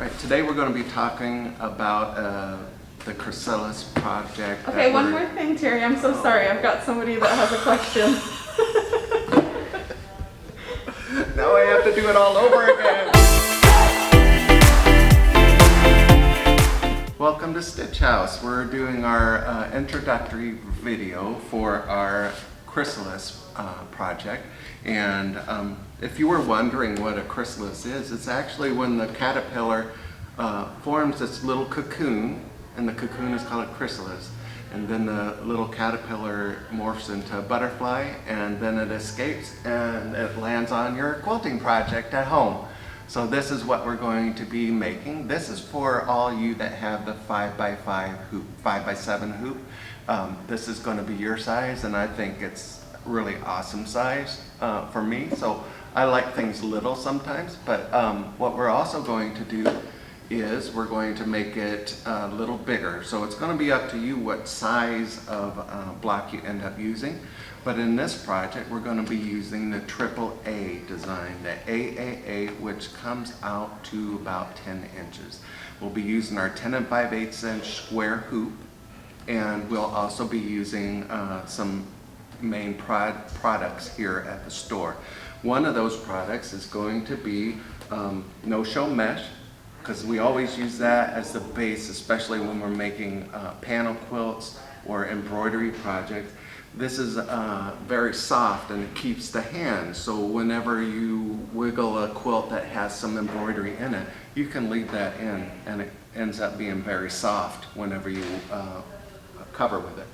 Right, today we're going to be talking about the Chrysalis project. Okay, one more thing, Terry. I'm so sorry. I've got somebody that has a question. Now I have to do it all over again. Welcome to Stitchhouse. We're doing our introductory video for our Chrysalis project. And if you were wondering what a chrysalis is, it's actually when the caterpillar forms this little cocoon, and the cocoon is called a chrysalis. And then the little caterpillar morphs into a butterfly, and then it escapes and it lands on your quilting project at home. So this is what we're going to be making. This is for all you that have the 5x5 hoop, 5x7 hoop. This is going to be your size, and I think it's really awesome size for me. So I like things little sometimes, but what we're also going to do is we're going to make it a little bigger. So it's going to be up to you what size of block you end up using. But in this project, we're going to be using the AAA design, the AAA, which comes out to about 10 inches. We'll be using our 10 5/8 inch square hoop, and we'll also be using some main products here at the store. One of those products is going to be no-show mesh, because we always use that as the base, especially when we're making panel quilts or embroidery projects. This is very soft and it keeps the hand, so whenever you wiggle a quilt that has some embroidery in it, you can leave that in and it ends up being very soft whenever you cover with it.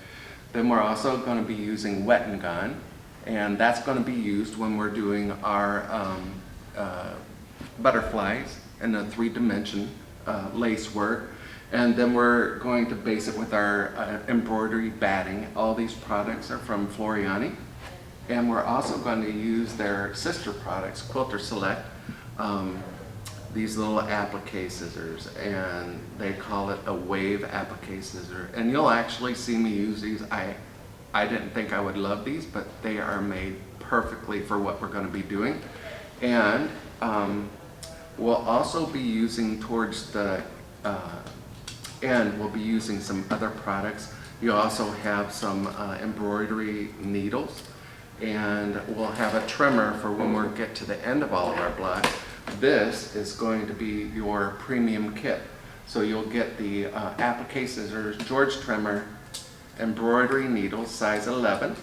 Then we're also going to be using wet and gun, and that's going to be used when we're doing our butterflies in a 3-dimension lace work. And then we're going to base it with our embroidery batting. All these products are from Floriani. And we're also going to use their sister products, Quilter Select, these little applique scissors, and they call it a wave applique scissor. And you'll actually see me use these. I didn't think I would love these, but they are made perfectly for what we're going to be doing. And we'll also be using towards the end, we'll be using some other products. You also have some embroidery needles, and we'll have a trimmer for when we get to the end of all of our blocks. This is going to be your premium kit. So you'll get the applique scissors, George trimmer, embroidery needles, size 11.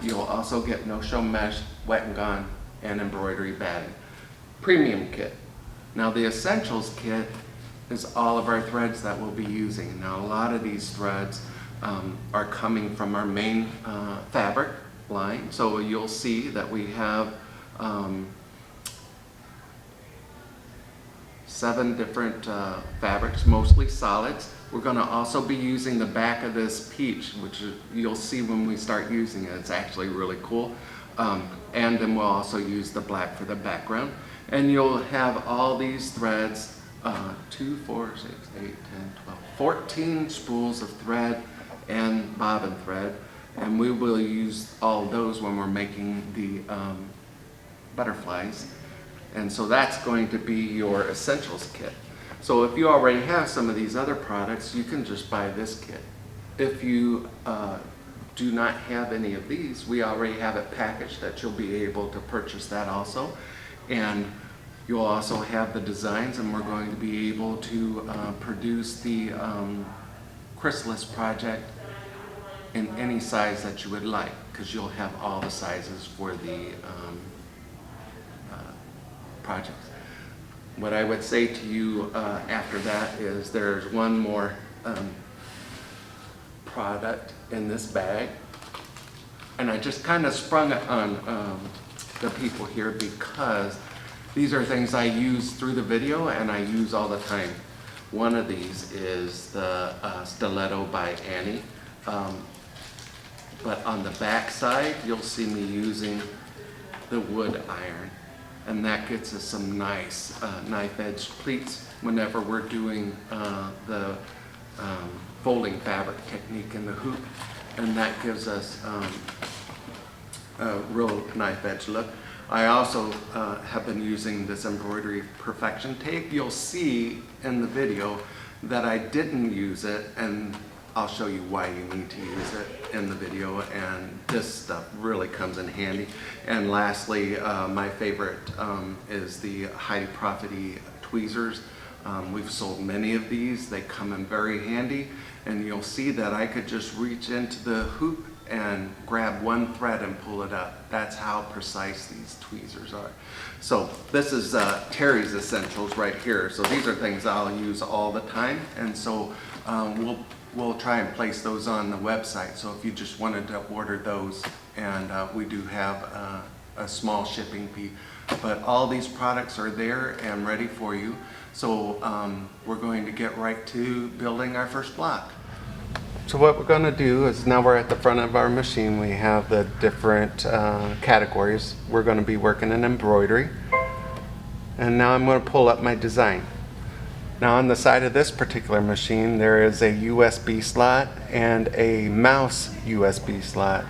You'll also get no-show mesh, wet and gone, and embroidery batting. Premium kit. Now the essentials kit is all of our threads that we'll be using. Now a lot of these threads are coming from our main fabric line. So you'll see that we have 7 different fabrics, mostly solids. We're going to also be using the back of this peach, which you'll see when we start using it. It's actually really cool. And then we'll also use the black for the background. And you'll have all these threads, 2, 4, 6, 8, 10, 12, 14 spools of thread and bobbin thread. And we will use all those when we're making the butterflies. And so that's going to be your essentials kit. So if you already have some of these other products, you can just buy this kit. If you do not have any of these, we already have it packaged that you'll be able to purchase that also. And you'll also have the designs, and we're going to be able to produce the Chrysalis project in any size that you would like, because you'll have all the sizes for the projects. What I would say to you after that is there's one more product in this bag, and I just kind of sprung it on the people here because these are things I use through the video and I use all the time. One of these is the Stiletto by Annie, but on the back side you'll see me using the wood iron, and that gets us some nice knife edge pleats whenever we're doing the folding fabric technique in the hoop, and that gives us a real knife edge look. I also have been using this embroidery perfection tape. You'll see in the video that I didn't use it, and I'll show you why you need to use it in the video, and this stuff really comes in handy. And lastly, my favorite is the high profity tweezers. We've sold many of these. They come in very handy, and you'll see that I could just reach into the hoop and grab one thread and pull it up. That's how precise these tweezers are. So this is Terry's Essentials right here. So these are things I'll use all the time, and so we'll try and place those on the website. So if you just wanted to order those, and we do have a small shipping fee, but all these products are there and ready for you. So we're going to get right to building our first block. So what we're going to do is, now we're at the front of our machine. We have the different categories. We're going to be working in embroidery. And now I'm going to pull up my design. Now on the side of this particular machine, there is a USB slot and a mouse USB slot.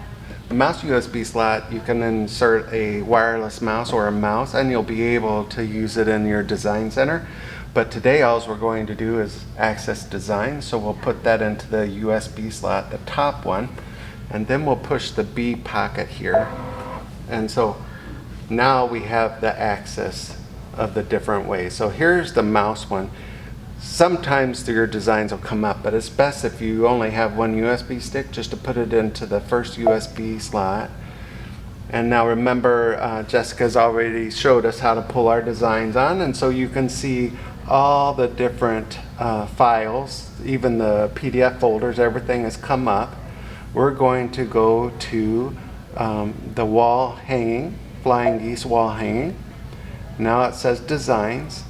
The mouse USB slot, you can insert a wireless mouse or a mouse, and you'll be able to use it in your design center. But today all we're going to do is access design, so we'll put that into the USB slot, the top one, and then we'll push the B pocket here. And so now we have the access of the different ways. So here's the mouse one. Sometimes your designs will come up, but it's best if you only have one USB stick, just to put it into the first USB slot. And now remember, Jessica's already showed us how to pull our designs on, and so you can see all the different files, even the PDF folders, everything has come up. We're going to go to the wall hanging, Flying Geese Wall Hanging. Now it says designs,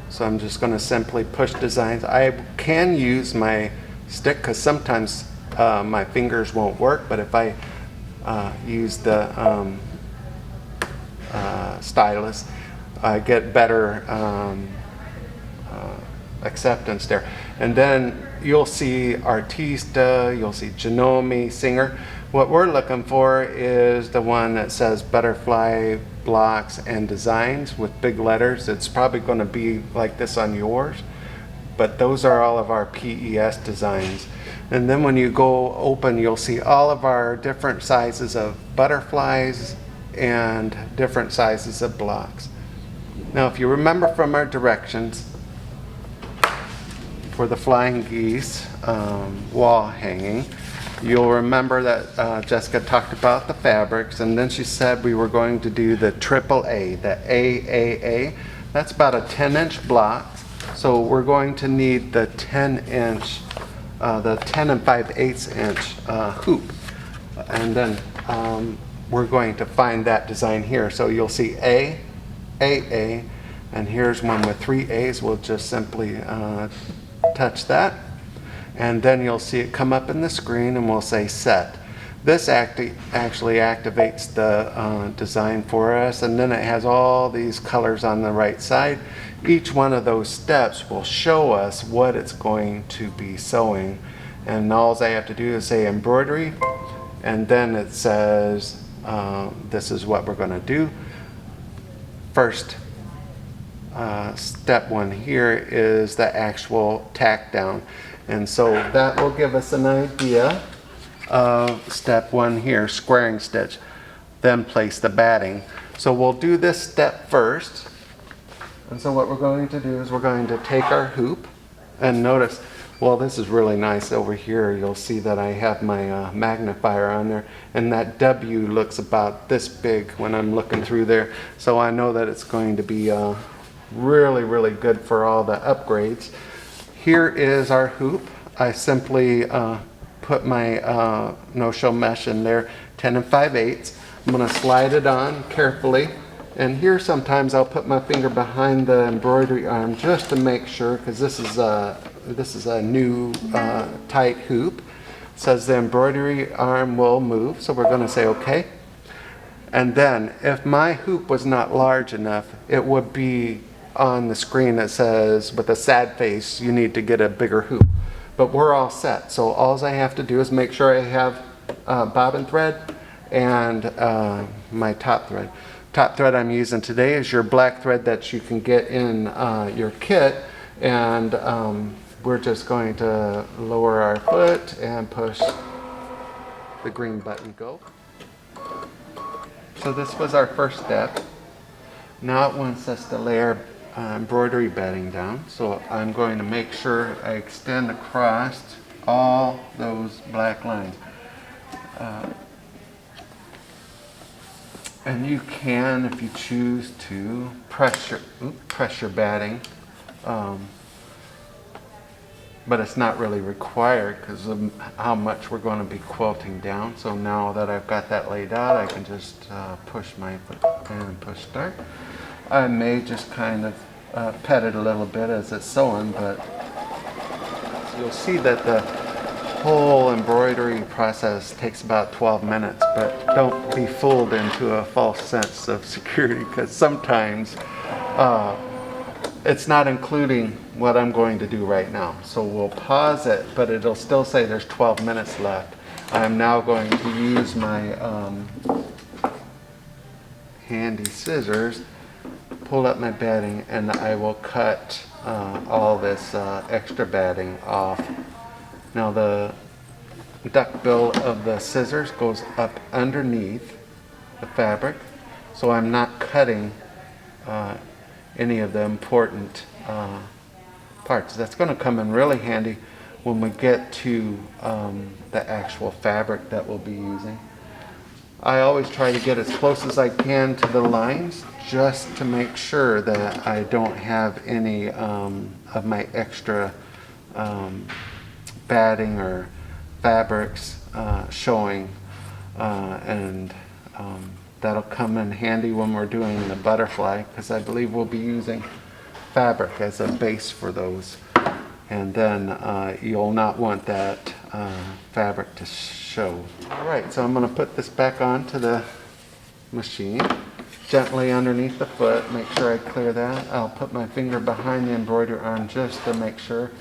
so I'm just going to simply push designs. I can use my stick because sometimes my fingers won't work, but if I use the stylus, I get better acceptance there. And then you'll see Artista, you'll see Janome, Singer. What we're looking for is the one that says Butterfly Blocks and Designs with big letters. It's probably going to be like this on yours, but those are all of our PES designs. And then when you go open, you'll see all of our different sizes of butterflies and different sizes of blocks. Now if you remember from our directions for the Flying Geese wall hanging, you'll remember that Jessica talked about the fabrics, and then she said we were going to do the AAA, the AAA. That's about a 10-inch block. So we're going to need the 10-inch, the 10 5/8 inch hoop. And then we're going to find that design here. So you'll see A, AA, and here's one with 3 A's. We'll just simply touch that, and then you'll see it come up in the screen, and we'll say set. This actually activates the design for us, and then it has all these colors on the right side. Each one of those steps will show us what it's going to be sewing, and all I have to do is say embroidery, and then it says this is what we're going to do. First step one here is the actual tack down, and so that will give us an idea of step one here, squaring stitch, then place the batting. So we'll do this step first, and so what we're going to do is we're going to take our hoop, and notice, well, this is really nice over here. You'll see that I have my magnifier on there, and that W looks about this big when I'm looking through there, so I know that it's going to be really good for all the upgrades. Here is our hoop. I simply put my no-show mesh in there, 10 5/8. I'm going to slide it on carefully, and here sometimes I'll put my finger behind the embroidery arm just to make sure, because this is a new tight hoop. It says the embroidery arm will move, so we're going to say okay. And then if my hoop was not large enough, it would be on the screen that says with a sad face, you need to get a bigger hoop. But we're all set, so all I have to do is make sure I have bobbin thread and my top thread. top thread I'm using today is your black thread that you can get in your kit, and we're just going to lower our foot and push the green button go. So this was our first step. Now it wants us to lay our embroidery bedding down. So I'm going to make sure I extend across all those black lines. And you can, if you choose to, press your batting, but it's not really required because of how much we're going to be quilting down. So now that I've got that laid out, I can just push my foot and push start. I may just kind of pet it a little bit as it's sewing, but you'll see that the whole embroidery process takes about 12 minutes, but don't be fooled into a false sense of security, because sometimes it's not including what I'm going to do right now. So we'll pause it, but it'll still say there's 12 minutes left. I'm now going to use my handy scissors, pull up my batting, and I will cut all this extra batting off. Now the duck bill of the scissors goes up underneath the fabric, so I'm not cutting any of the important parts. That's going to come in really handy when we get to the actual fabric that we'll be using. I always try to get as close as I can to the lines, just to make sure that I don't have any of my extra batting or fabrics showing, and that'll come in handy when we're doing the butterfly, because I believe we'll be using fabric as a base for those, and then you'll not want that fabric to show. Alright, so I'm going to put this back onto the machine, gently underneath the foot, make sure I clear that. I'll put my finger behind the embroidery arm just to make sure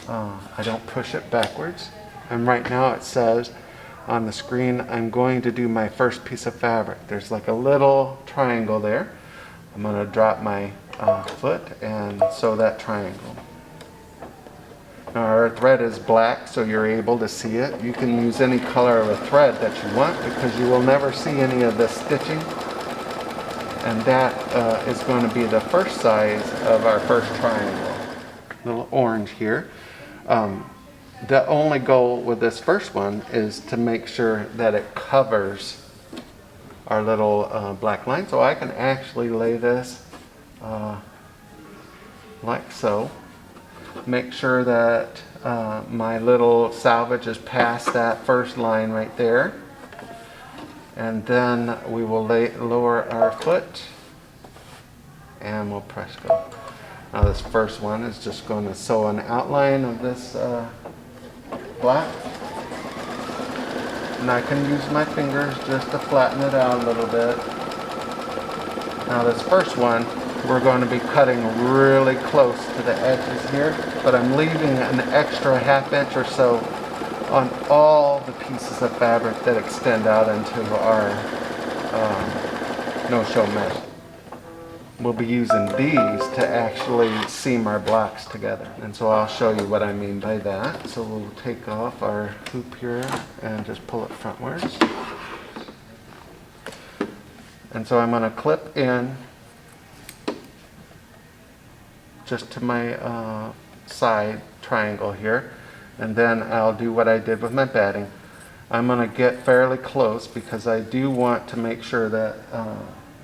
I don't push it backwards. And right now it says on the screen I'm going to do my first piece of fabric. There's like a little triangle there. I'm going to drop my foot and sew that triangle. Now our thread is black, so you're able to see it. You can use any color of a thread that you want, because you will never see any of the stitching. And that is going to be the first size of our first triangle. Little orange here. The only goal with this first one is to make sure that it covers our little black line. So I can actually lay this like so. Make sure that my little salvage is past that first line right there. And then we will lower our foot and we'll press go. Now this first one is just going to sew an outline of this black. And I can use my fingers just to flatten it out a little bit. Now this first one, we're going to be cutting really close to the edges here, but I'm leaving an extra ½ inch or so on all the pieces of fabric that extend out into our no-show mesh. We'll be using these to actually seam our blocks together, and so I'll show you what I mean by that. So we'll take off our hoop here and just pull it frontwards. And so I'm going to clip in just to my side triangle here, and then I'll do what I did with my batting. I'm going to get fairly close because I do want to make sure that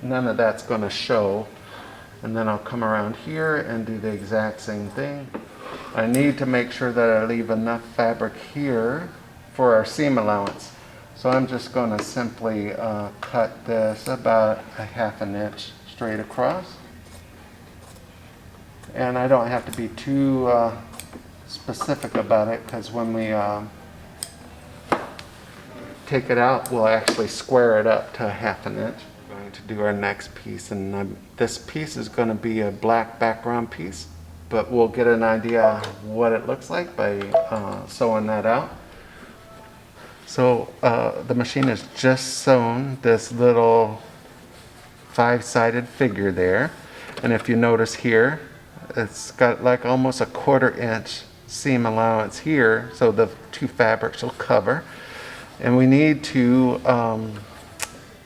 none of that's going to show, and then I'll come around here and do the exact same thing. I need to make sure that I leave enough fabric here for our seam allowance, so I'm just going to simply cut this about ½ inch straight across. And I don't have to be too specific about it, because when we take it out, we'll actually square it up to ½ inch. We're going to do our next piece, and this piece is going to be a black background piece, but we'll get an idea what it looks like by sewing that out. So the machine has just sewn this little 5-sided figure there. And if you notice here, it's got like almost a 1/4 inch seam allowance here, so the two fabrics will cover. And we need to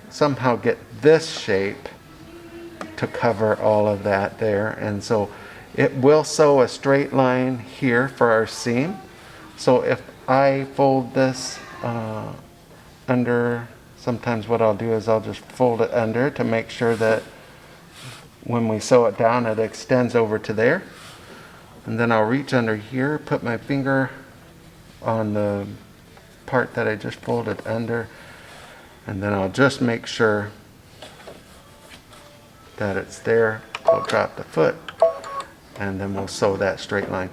somehow get this shape to cover all of that there. And so it will sew a straight line here for our seam. So if I fold this under, sometimes what I'll do is I'll just fold it under to make sure that when we sew it down it extends over to there. And then I'll reach under here, put my finger on the part that I just folded under, and then I'll just make sure that it's there. We'll drop the foot, and then we'll sew that straight line.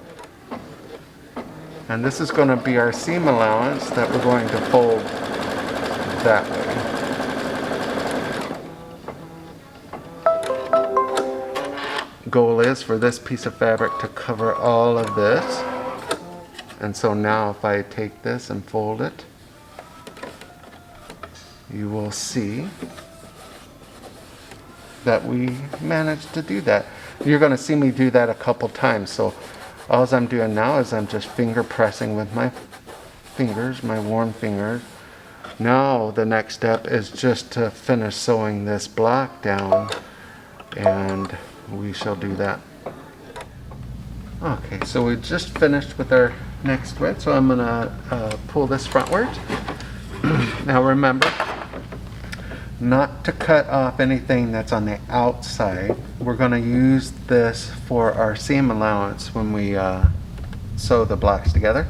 And this is going to be our seam allowance that we're going to fold that way. Goal is for this piece of fabric to cover all of this. And so now if I take this and fold it, you will see that we managed to do that. You're going to see me do that a couple times. So all I'm doing now is I'm just finger pressing with my fingers, my warm fingers. Now the next step is just to finish sewing this block down, and we shall do that. Okay, so we just finished with our next thread, so I'm gonna pull this frontwards. Now remember, not to cut off anything that's on the outside. We're gonna use this for our seam allowance when we sew the blocks together.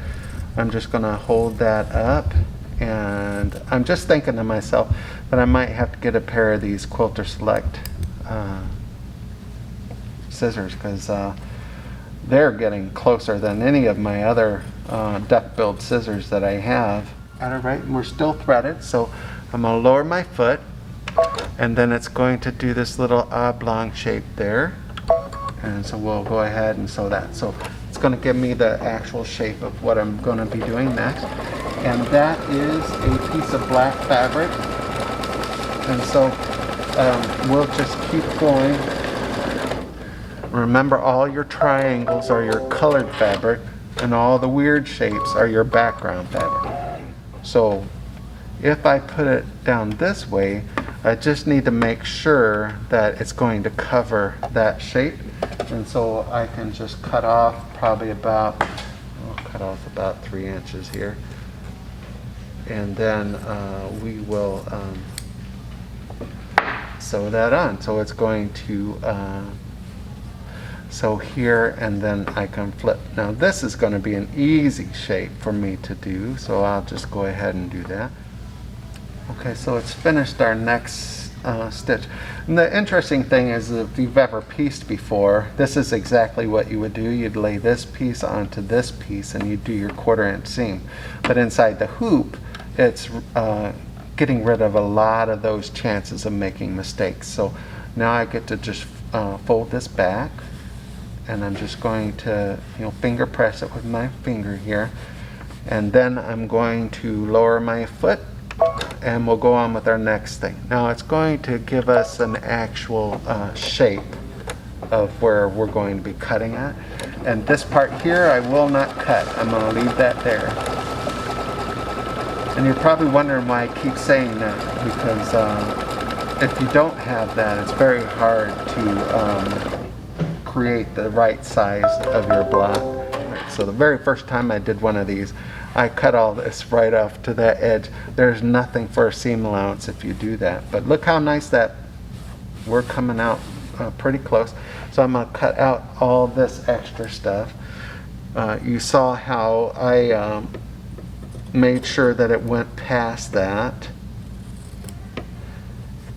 I'm just gonna hold that up, and I'm just thinking to myself that I might have to get a pair of these Quilter Select scissors, because they're getting closer than any of my other duck build scissors that I have. Alright, and we're still threaded, so I'm going to lower my foot, and then it's going to do this little oblong shape there, and so we'll go ahead and sew that. So it's going to give me the actual shape of what I'm going to be doing next, and that is a piece of black fabric. And so we'll just keep going. Remember, all your triangles are your colored fabric, and all the weird shapes are your background fabric. So if I put it down this way, I just need to make sure that it's going to cover that shape. And so I can just cut off probably about, I'll cut off about 3 inches here. And then we will sew that on. So it's going to sew here, and then I can flip. Now this is going to be an easy shape for me to do, so I'll just go ahead and do that. Okay, so it's finished our next stitch. And the interesting thing is, if you've ever pieced before, this is exactly what you would do. You'd lay this piece onto this piece and you'd do your 1/4 inch seam. But inside the hoop, it's getting rid of a lot of those chances of making mistakes. So now I get to just fold this back, and I'm just going to, finger press it with my finger here, and then I'm going to lower my foot, and we'll go on with our next thing. Now it's going to give us an actual shape of where we're going to be cutting at, and this part here I will not cut. I'm going to leave that there. And you're probably wondering why I keep saying that, because if you don't have that, it's very hard to create the right size of your block. So the very first time I did one of these, I cut all this right off to that edge. There's nothing for a seam allowance if you do that. But look how nice that we're coming out pretty close. So I'm going to cut out all this extra stuff. You saw how I made sure that it went past that.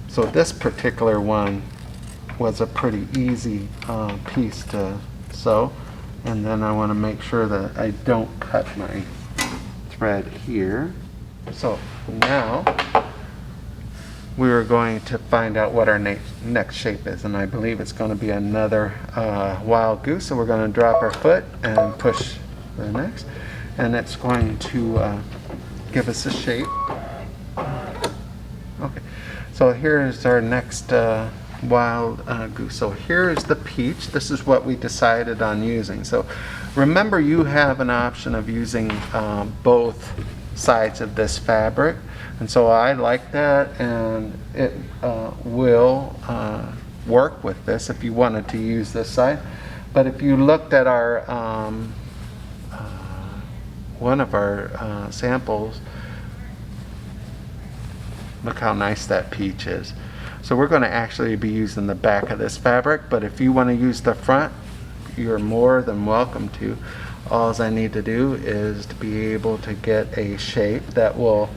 So this particular one was a pretty easy piece to sew, and then I want to make sure that I don't cut my thread here. So now we are going to find out what our next shape is, and I believe it's going to be another wild goose. So we're going to drop our foot and push the next, and it's going to give us a shape. Okay, So here's our next wild goose. So here's the peach. This is what we decided on using. So remember, you have an option of using both sides of this fabric, and so I like that, and it will work with this if you wanted to use this side. But if you looked at our one of our samples, look how nice that peach is. So we're going to actually be using the back of this fabric, but if you want to use the front, you're more than welcome to. All I need to do is to be able to get a shape that will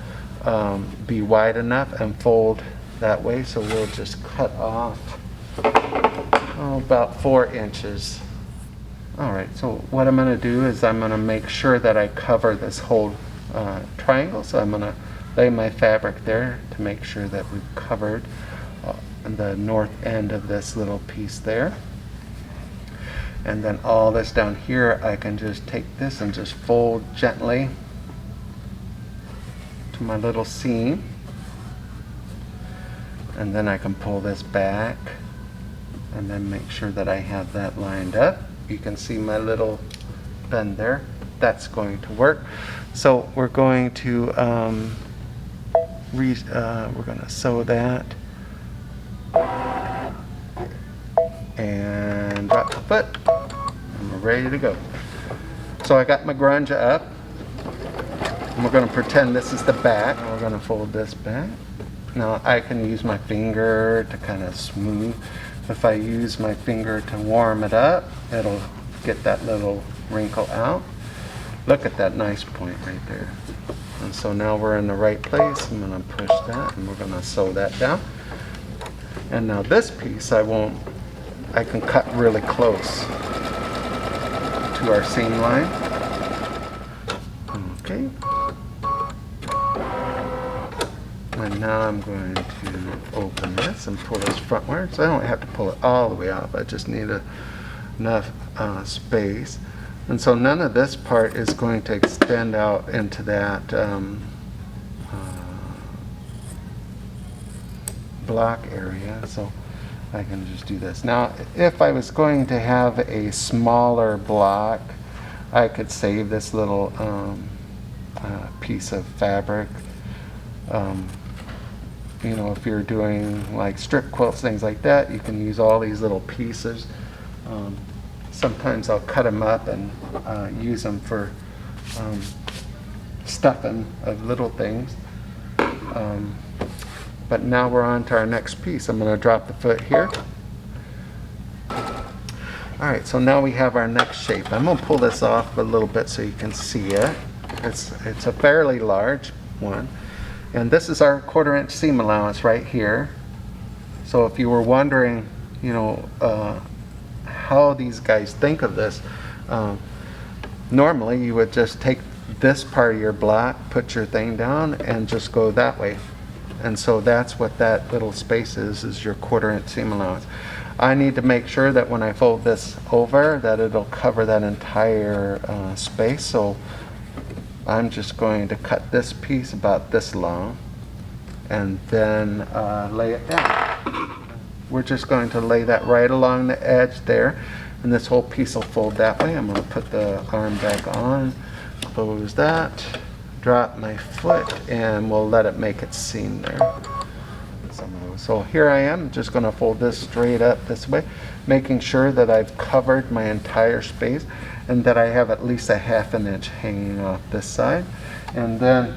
be wide enough and fold that way. So we'll just cut off about 4 inches. Alright, so what I'm going to do is I'm going to make sure that I cover this whole triangle. So I'm going to lay my fabric there to make sure that we've covered the north end of this little piece there. And then all this down here, I can just take this and just fold gently to my little seam. And then I can pull this back and then make sure that I have that lined up. You can see my little bend there. That's going to work. So we're going to we're going to sew that and drop the foot, and we're ready to go. So I got my grunge up, and we're going to pretend this is the back. We're going to fold this back. Now I can use my finger to kind of smooth. If I use my finger to warm it up, it'll get that little wrinkle out. Look at that nice point right there. And so now we're in the right place. I'm going to push that, and we're going to sew that down. And now this piece, I can cut really close to our seam line. Okay. And now I'm going to open this and pull this frontward. So I don't have to pull it all the way out, I just need enough space. And so none of this part is going to extend out into that block area. So I can just do this. Now, if I was going to have a smaller block, I could save this little piece of fabric. You know, if you're doing like strip quilts, things like that, you can use all these little pieces. Sometimes I'll cut them up and use them for stuffing of little things. But now we're on to our next piece. I'm going to drop the foot here. Alright, so now we have our next shape. I'm going to pull this off a little bit so you can see it. It's a fairly large one. And this is our 1/4 inch seam allowance right here. So if you were wondering, you know, how these guys think of this, normally you would just take this part of your block, put your thing down, and just go that way. And so that's what that little space is your 1/4 inch seam allowance. I need to make sure that when I fold this over that it'll cover that entire space. So I'm just going to cut this piece about this long and then lay it down. We're just going to lay that right along the edge there, and this whole piece will fold that way. I'm going to put the arm back on, close that, drop my foot, and we'll let it make its seam there. So here I am, just going to fold this straight up this way, making sure that I've covered my entire space and that I have at least a 1/2 inch hanging off this side. And then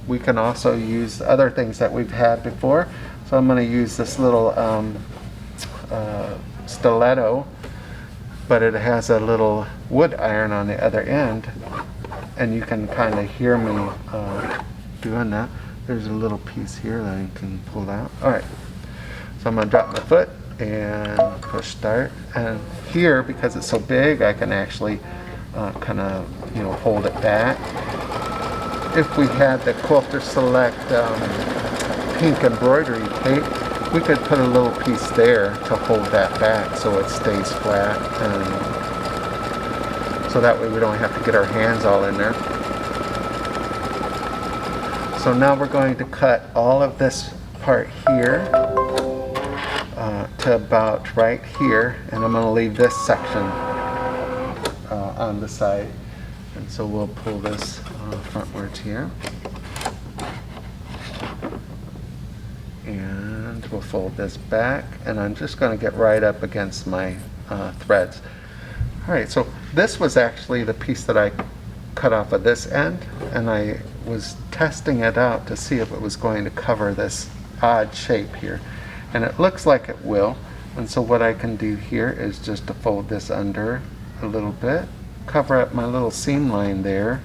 we can also use other things that we've had before. So I'm going to use this little stiletto, but it has a little wood iron on the other end, and you can kind of hear me doing that. There's a little piece here that I can pull out. Alright, so I'm going to drop my foot and push start. And here, because it's so big, I can actually kind of, you know, hold it back. If we had the Quilter Select pink embroidery tape, we could put a little piece there to hold that back so it stays flat, and so that way we don't have to get our hands all in there. So now we're going to cut all of this part here to about right here, and I'm going to leave this section on the side. And so we'll pull this frontwards here. And we'll fold this back, and I'm just going to get right up against my threads. Alright, so this was actually the piece that I cut off of this end, and I was testing it out to see if it was going to cover this odd shape here. And it looks like it will. And so what I can do here is just to fold this under a little bit, cover up my little seam line there,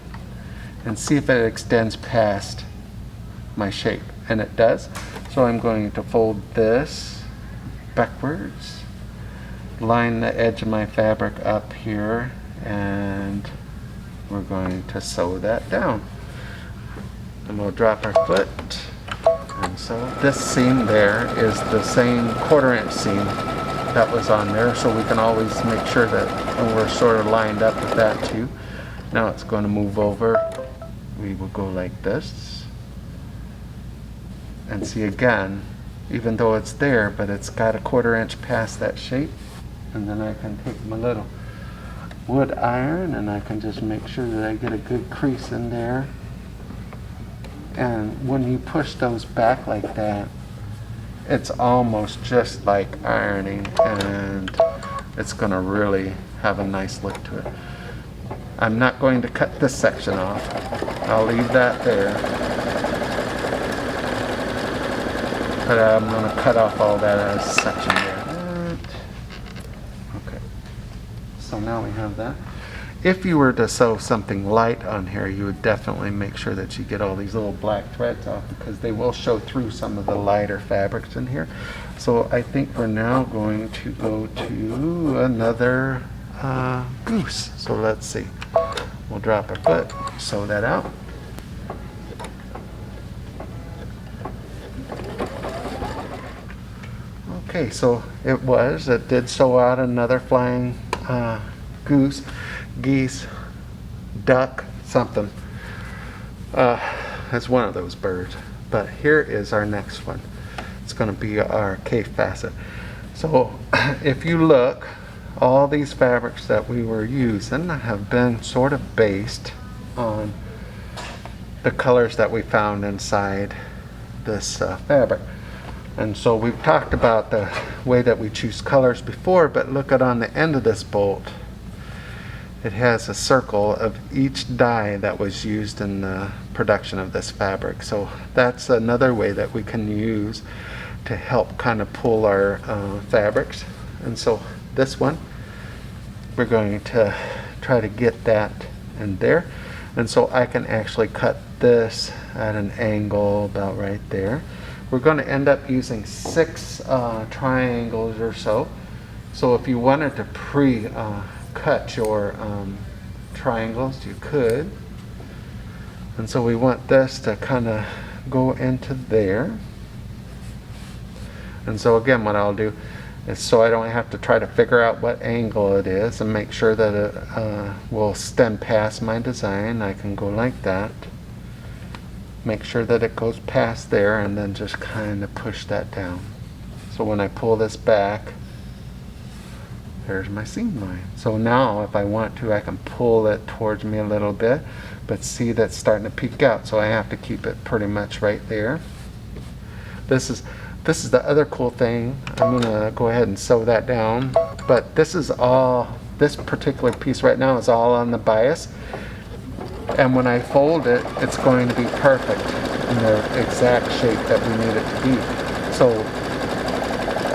and see if it extends past my shape. And it does. So I'm going to fold this backwards, line the edge of my fabric up here, and we're going to sew that down. And we'll drop our foot. And so this seam there is the same 1/4 inch seam that was on there, so we can always make sure that we're sort of lined up with that too. Now it's going to move over. We will go like this. And see again, even though it's there, but it's got a 1/4 inch past that shape. And then I can take my little wood iron and I can just make sure that I get a good crease in there. And when you push those back like that, it's almost just like ironing, and it's going to really have a nice look to it. I'm not going to cut this section off. I'll leave that there. But I'm going to cut off all that as a section there. Okay. So now we have that. If you were to sew something light on here, you would definitely make sure that you get all these little black threads off, because they will show through some of the lighter fabrics in here. So I think we're now going to go to another goose. So let's see. We'll drop our foot, sew that out. Okay, so it did sew out another flying goose, geese, duck, something. It's one of those birds. But here is our next one. It's going to be our cave facet. So if you look, all these fabrics that we were using have been sort of based on the colors that we found inside this fabric. And so we've talked about the way that we choose colors before, but look at on the end of this bolt. It has a circle of each dye that was used in the production of this fabric. So that's another way that we can use to help kind of pull our fabrics. And so this one, we're going to try to get that in there. And so I can actually cut this at an angle about right there. We're going to end up using 6 triangles or so. So if you wanted to cut your triangles, you could. And so we want this to kind of go into there. And so again, what I'll do is, so I don't have to try to figure out what angle it is and make sure that it will stem past my design, I can go like that. Make sure that it goes past there, and then just kind of push that down. So when I pull this back, there's my seam line. So now if I want to, I can pull it towards me a little bit, but see that's starting to peek out, so I have to keep it pretty much right there. This is the other cool thing. I'm gonna go ahead and sew that down, but this particular piece right now is all on the bias. And when I fold it, it's going to be perfect in the exact shape that we need it to be. So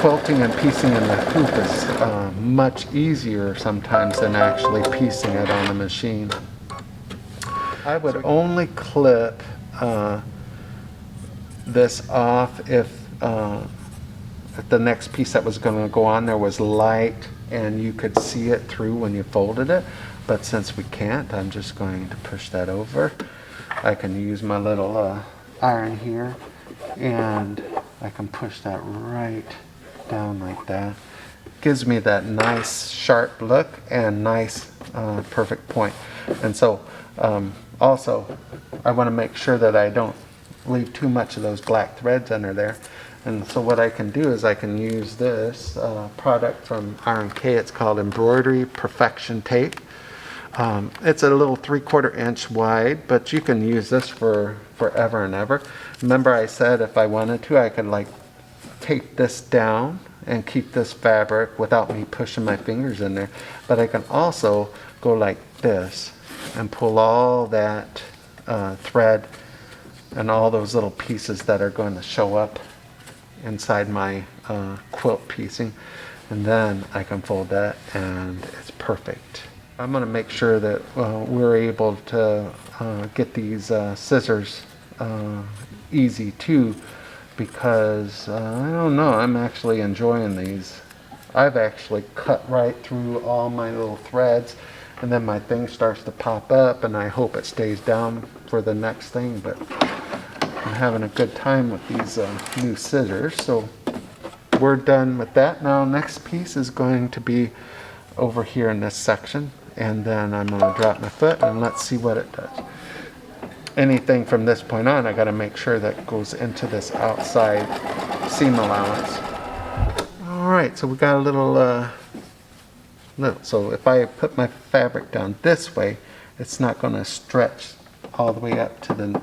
quilting and piecing in the hoop is much easier sometimes than actually piecing it on the machine. I would only clip this off if the next piece that was going to go on there was light and you could see it through when you folded it. But since we can't, I'm just going to push that over. I can use my little iron here, and I can push that right down like that. Gives me that nice sharp look and nice perfect point. And so also I want to make sure that I don't leave too much of those black threads under there. And so what I can do is I can use this product from R&K. It's called Embroidery Perfection Tape. It's a little 3/4 inch wide, but you can use this for forever and ever. Remember I said if I wanted to, I could like tape this down and keep this fabric without me pushing my fingers in there. But I can also go like this and pull all that thread and all those little pieces that are going to show up inside my quilt piecing, and then I can fold that and it's perfect. I'm going to make sure that we're able to get these scissors easy too, because I don't know, I'm actually enjoying these. I've actually cut right through all my little threads, and then my thing starts to pop up and I hope it stays down for the next thing, but I'm having a good time with these new scissors. So we're done with that. Now next piece is going to be over here in this section, and then I'm going to drop my foot and let's see what it does. Anything from this point on, I got to make sure that goes into this outside seam allowance. Alright, so we got a little, so if I put my fabric down this way, it's not going to stretch all the way up to the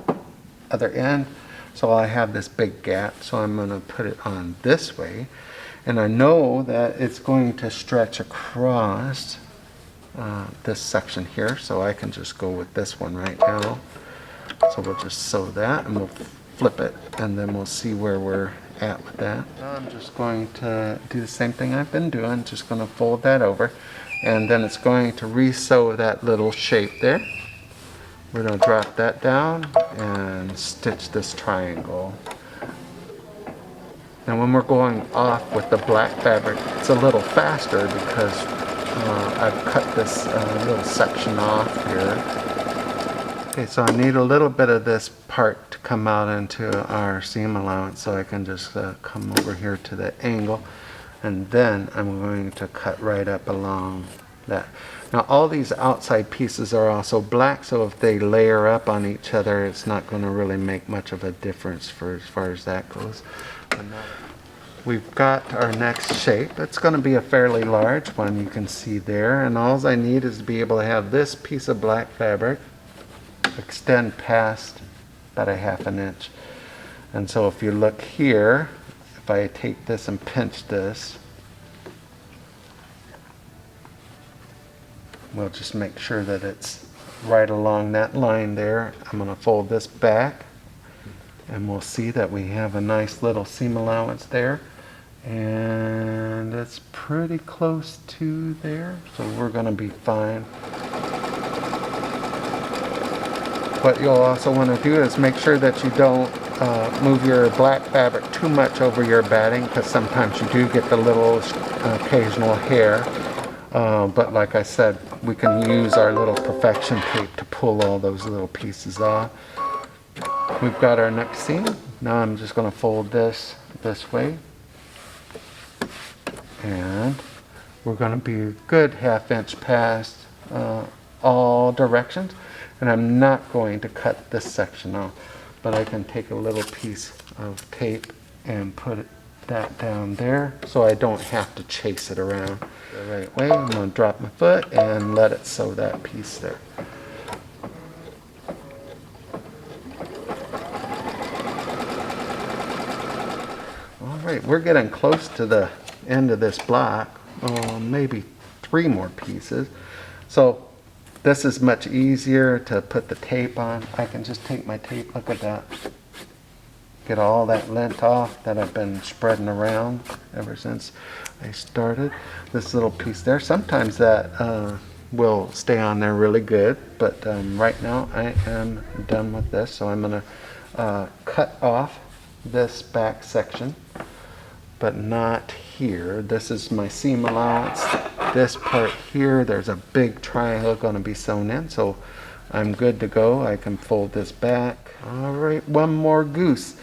other end. So I have this big gap, so I'm going to put it on this way. And I know that it's going to stretch across this section here, so I can just go with this one right now. So we'll just sew that and we'll flip it, and then we'll see where we're at with that. Now I'm just going to do the same thing I've been doing, just going to fold that over, and then it's going to re-sew that little shape there. We're going to drop that down and stitch this triangle. Now when we're going off with the black fabric, it's a little faster because I've cut this little section off here. Okay, so I need a little bit of this part to come out into our seam allowance, so I can just come over here to the angle, and then I'm going to cut right up along that. Now all these outside pieces are also black, so if they layer up on each other, it's not going to really make much of a difference for as far as that goes. We've got our next shape. It's going to be a fairly large one, you can see there, and all I need is to be able to have this piece of black fabric extend past about 1/2 inch. And so if you look here, if I take this and pinch this, we'll just make sure that it's right along that line there. I'm going to fold this back, and we'll see that we have a nice little seam allowance there, and it's pretty close to there, so we're going to be fine. What you'll also want to do is make sure that you don't move your black fabric too much over your batting, because sometimes you do get the little occasional hair. But like I said, we can use our little perfection tape to pull all those little pieces off. We've got our next seam. Now I'm just going to fold this way, and we're going to be a good 1/2 inch past all directions. And I'm not going to cut this section off, but I can take a little piece of tape and put that down there so I don't have to chase it around the right way. I'm going to drop my foot and let it sew that piece there. Alright, we're getting close to the end of this block. Maybe 3 more pieces. So this is much easier to put the tape on. I can just take my tape, look at that, get all that lint off that I've been spreading around ever since I started. This little piece there, sometimes that will stay on there really good, but right now I am done with this, so I'm going to cut off this back section, but not here. This is my seam allowance. This part here, there's a big triangle going to be sewn in, so I'm good to go. I can fold this back. Alright, one more goose.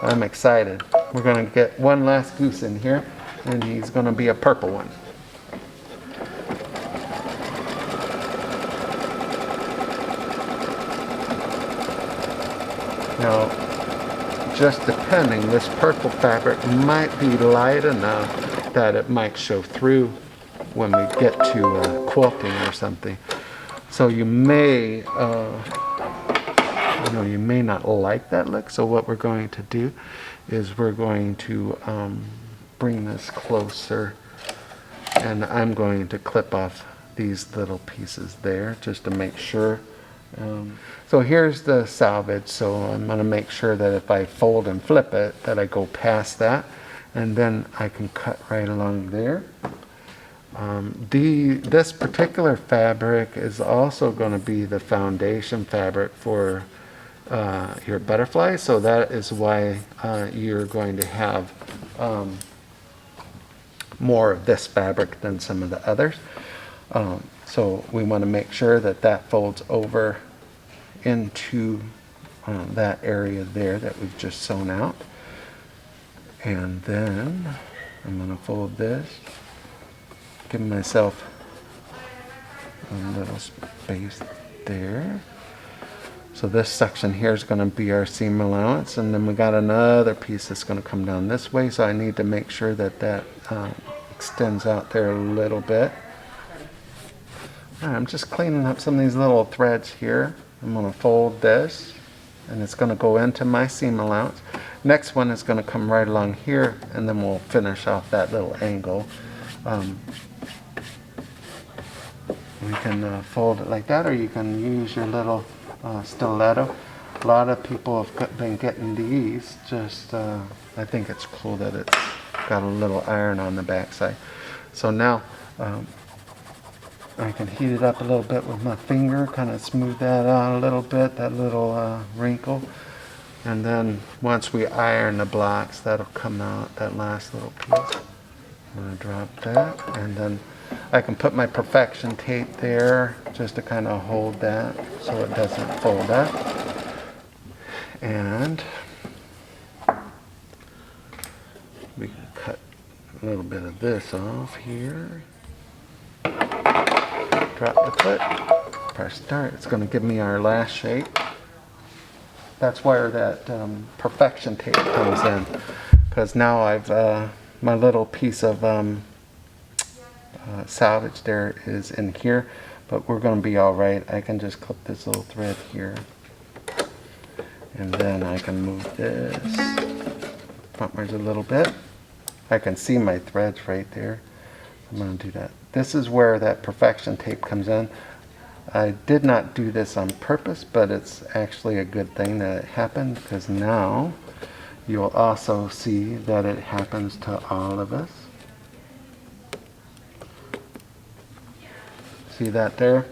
I'm excited. We're going to get one last goose in here, and he's going to be a purple one. Now, just depending, this purple fabric might be light enough that it might show through when we get to quilting or something. So you may, you may not like that look. So what we're going to do is we're going to bring this closer, and I'm going to clip off these little pieces there just to make sure. So here's the salvage, so I'm going to make sure that if I fold and flip it that I go past that, and then I can cut right along there. This particular fabric is also going to be the foundation fabric for your butterfly, so that is why you're going to have more of this fabric than some of the others. So we want to make sure that that folds over into that area there that we've just sewn out. And then I'm going to fold this, give myself a little space there. So this section here is going to be our seam allowance, and then we got another piece that's going to come down this way, so I need to make sure that that extends out there a little bit. I'm just cleaning up some of these little threads here. I'm going to fold this, and it's going to go into my seam allowance. Next one is going to come right along here, and then we'll finish off that little angle. We can fold it like that, or you can use your little stiletto. A lot of people have been getting these. Just I think it's cool that it's got a little iron on the back side. So now I can heat it up a little bit with my finger, kind of smooth that out a little bit, that little wrinkle. And then once we iron the blocks, that'll come out, that last little piece. I'm going to drop that, and then I can put my perfection tape there just to kind of hold that so it doesn't fold up. And we can cut a little bit of this off here. Drop the foot, press start. It's going to give me our last shape. That's where that perfection tape comes in, because now I've my little piece of salvage there is in here, but we're going to be all right. I can just clip this little thread here, and then I can move this frontwards a little bit. I can see my threads right there. I'm going to do that. This is where that perfection tape comes in. I did not do this on purpose, but it's actually a good thing that it happened, because now you'll also see that it happens to all of us. See that there?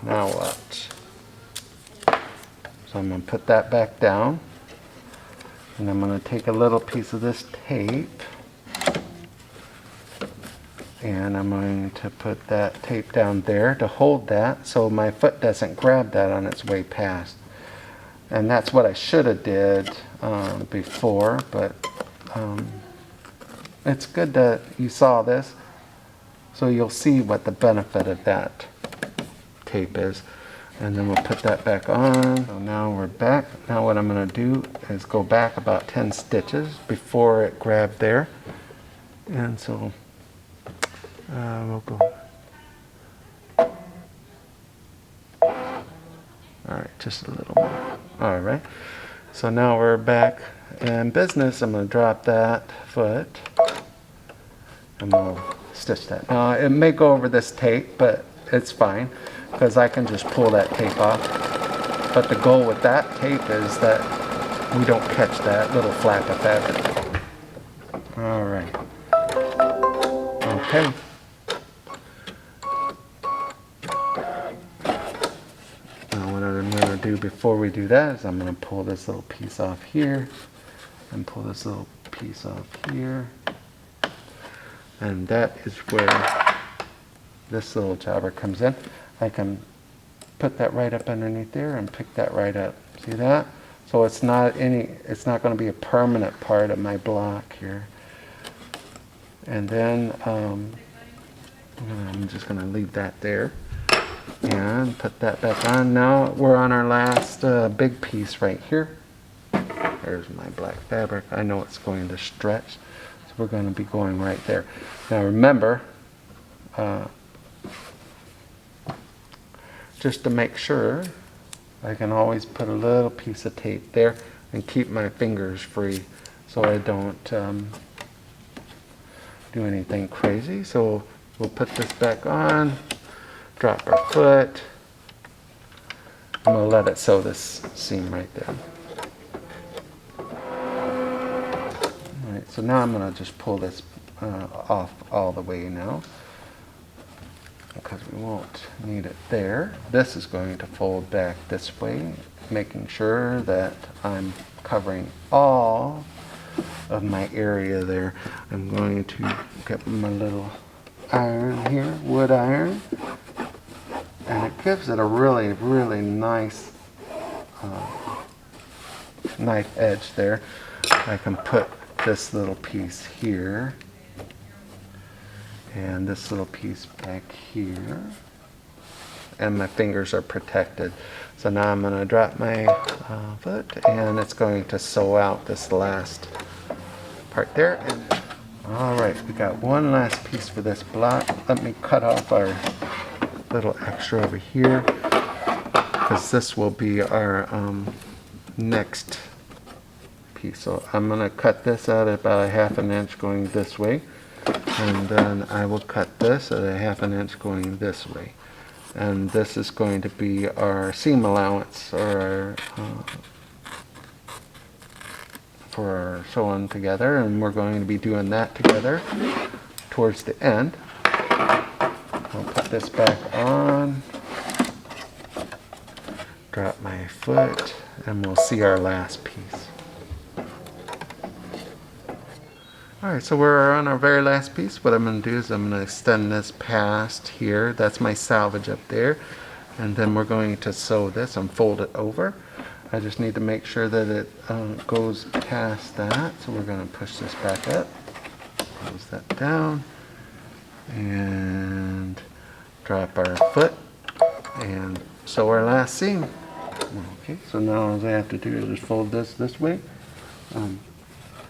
Now what? So I'm going to put that back down, and I'm going to take a little piece of this tape, and I'm going to put that tape down there to hold that so my foot doesn't grab that on its way past. And that's what I should have did before, but it's good that you saw this, so you'll see what the benefit of that tape is. And then we'll put that back on. So now we're back. Now what I'm going to do is go back about 10 stitches before it grabbed there. And so we'll go. Alright, just a little more. Alright, so now we're back in business. I'm going to drop that foot, and we'll stitch that. Now it may go over this tape, but it's fine, because I can just pull that tape off. But the goal with that tape is that we don't catch that little flap of fabric. Alright. Okay. Do before we do that is I'm going to pull this little piece off here and pull this little piece off here, and that is where this little jobber comes in. I can put that right up underneath there and pick that right up. See that? So it's not going to be a permanent part of my block here. And then I'm just going to leave that there and put that back on. Now we're on our last big piece right here. There's my black fabric. I know it's going to stretch, so we're going to be going right there. Now remember, just to make sure, I can always put a little piece of tape there and keep my fingers free so I don't do anything crazy. So we'll put this back on, drop our foot, and we'll let it sew this seam right there. Alright, so now I'm going to just pull this off all the way now, because we won't need it there. This is going to fold back this way, making sure that I'm covering all of my area there. I'm going to get my little iron here, wood iron, and it gives it a really, really nice knife edge there. I can put this little piece here and this little piece back here, and my fingers are protected. So now I'm going to drop my foot, and it's going to sew out this last part there. And all right, we got one last piece for this block. Let me cut off our little extra over here, because this will be our next piece. So I'm going to cut this out at about 1/2 inch going this way, and then I will cut this at 1/2 inch going this way. And this is going to be our seam allowance, or for our sewing together, and we're going to be doing that together towards the end. I'll put this back on, drop my foot, and we'll see our last piece. Alright, so we're on our very last piece. What I'm going to do is I'm going to extend this past here. That's my salvage up there. And then we're going to sew this and fold it over. I just need to make sure that it goes past that. So we're going to push this back up, close that down, and drop our foot and sew our last seam. Okay, so now all I have to do is just fold this way.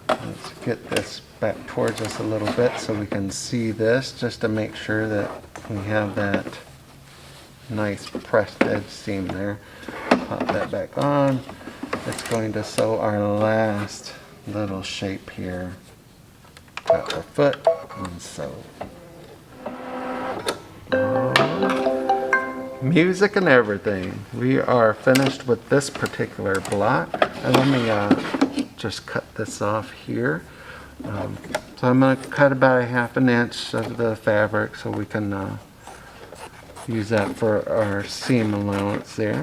Let's get this back towards us a little bit so we can see this, just to make sure that we have that nice pressed edge seam there. Pop that back on. It's going to sew our last little shape here. Got our foot and sew. Music and everything. We are finished with this particular block. And let me just cut this off here. So I'm going to cut about 1/2 inch of the fabric so we can use that for our seam allowance there.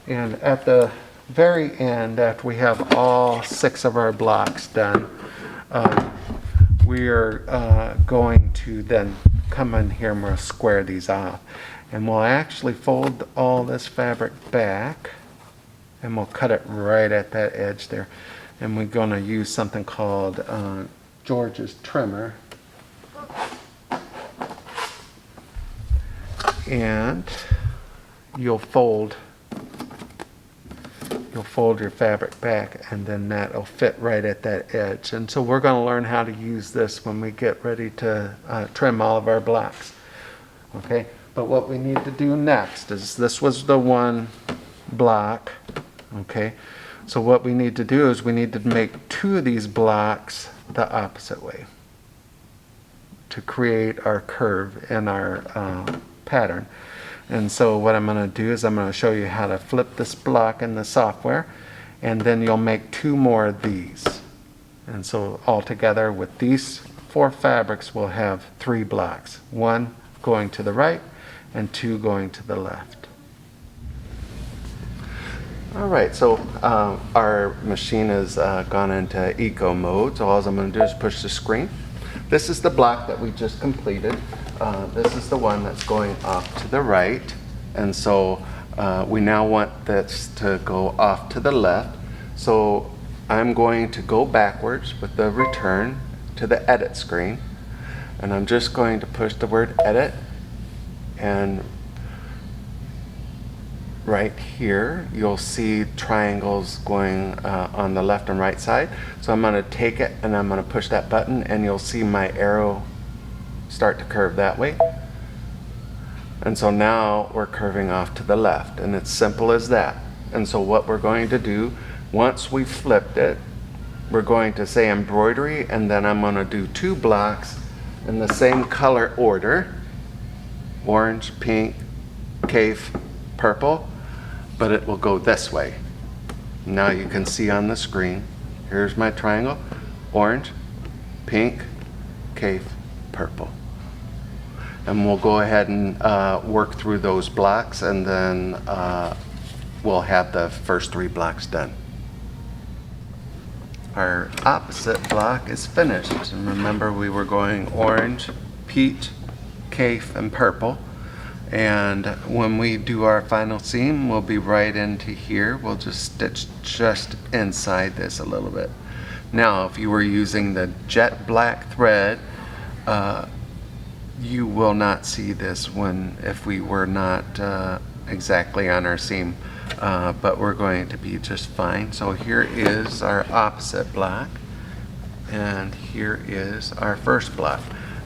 And at the very end, after we have all 6 of our blocks done, we are going to then come in here and we'll square these off. And we'll actually fold all this fabric back, and we'll cut it right at that edge there. And we're going to use something called George's trimmer. And you'll fold your fabric back, and then that'll fit right at that edge. And so we're going to learn how to use this when we get ready to trim all of our blocks. Okay, but what we need to do next is, this was the one block. Okay, so what we need to do is we need to make 2 of these blocks the opposite way to create our curve in our pattern. And so what I'm going to do is I'm going to show you how to flip this block in the software, and then you'll make 2 more of these. And so altogether with these 4 fabrics we'll have 3 blocks, 1 going to the right and 2 going to the left. Alright, so our machine has gone into eco mode, so all I'm going to do is push the screen. This is the block that we just completed. This is the one that's going off to the right, and so we now want this to go off to the left. So I'm going to go backwards with the return to the edit screen, and I'm just going to push the word edit and right here, you'll see triangles going on the left and right side. So I'm going to take it and I'm going to push that button, and you'll see my arrow start to curve that way. And so now we're curving off to the left, and it's simple as that. And so what we're going to do, once we've flipped it, we're going to say embroidery, and then I'm going to do 2 blocks in the same color order: orange, pink, cave, purple, but it will go this way. Now you can see on the screen, here's my triangle: orange, pink, cave, purple. And we'll go ahead and work through those blocks, and then we'll have the first 3 blocks done. Our opposite block is finished. And remember, we were going orange, peach, cave, and purple. And when we do our final seam, we'll be right into here. We'll just stitch just inside this a little bit. Now, if you were using the jet black thread, you will not see this one if we were not exactly on our seam, but we're going to be just fine. So here is our opposite block, and here is our first block.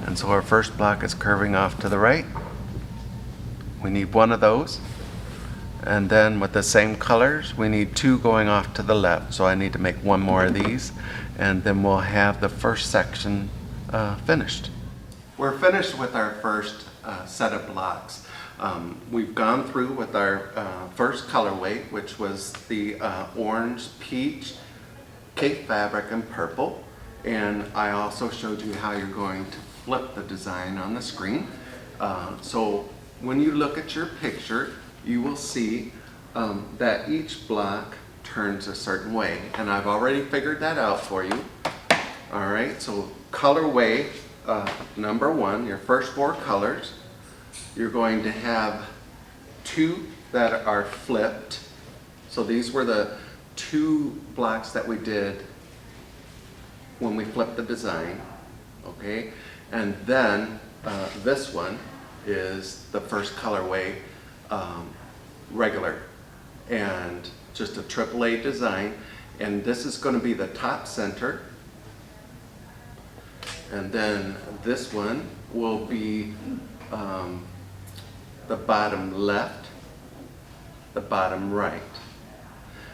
And so our first block is curving off to the right. We need 1 of those, and then with the same colors we need 2 going off to the left. So I need to make 1 more of these, and then we'll have the first section finished. We're finished with our first set of blocks. We've gone through with our first colorway, which was the orange, peach, cake fabric, and purple. And I also showed you how you're going to flip the design on the screen. So when you look at your picture, you will see that each block turns a certain way. And I've already figured that out for you. All right, so colorway number 1, your first 4 colors, you're going to have 2 that are flipped. So these were the 2 blocks that we did when we flipped the design, okay? And then this one is the first colorway, regular, and just a AAA design. And this is going to be the top center. And then this one will be the bottom left, the bottom right.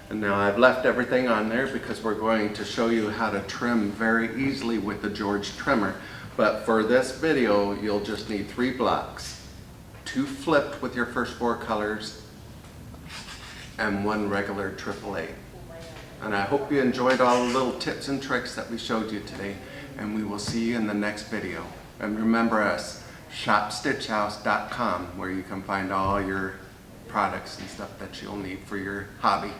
And now I've left everything on there because we're going to show you how to trim very easily with the George trimmer. But for this video, you'll just need 3 blocks: 2 flipped with your first 4 colors, and 1 regular AAA. And I hope you enjoyed all the little tips and tricks that we showed you today. And we will see you in the next video. And remember us, shopstitchhouse.com, where you can find all your products and stuff that you'll need for your hobby.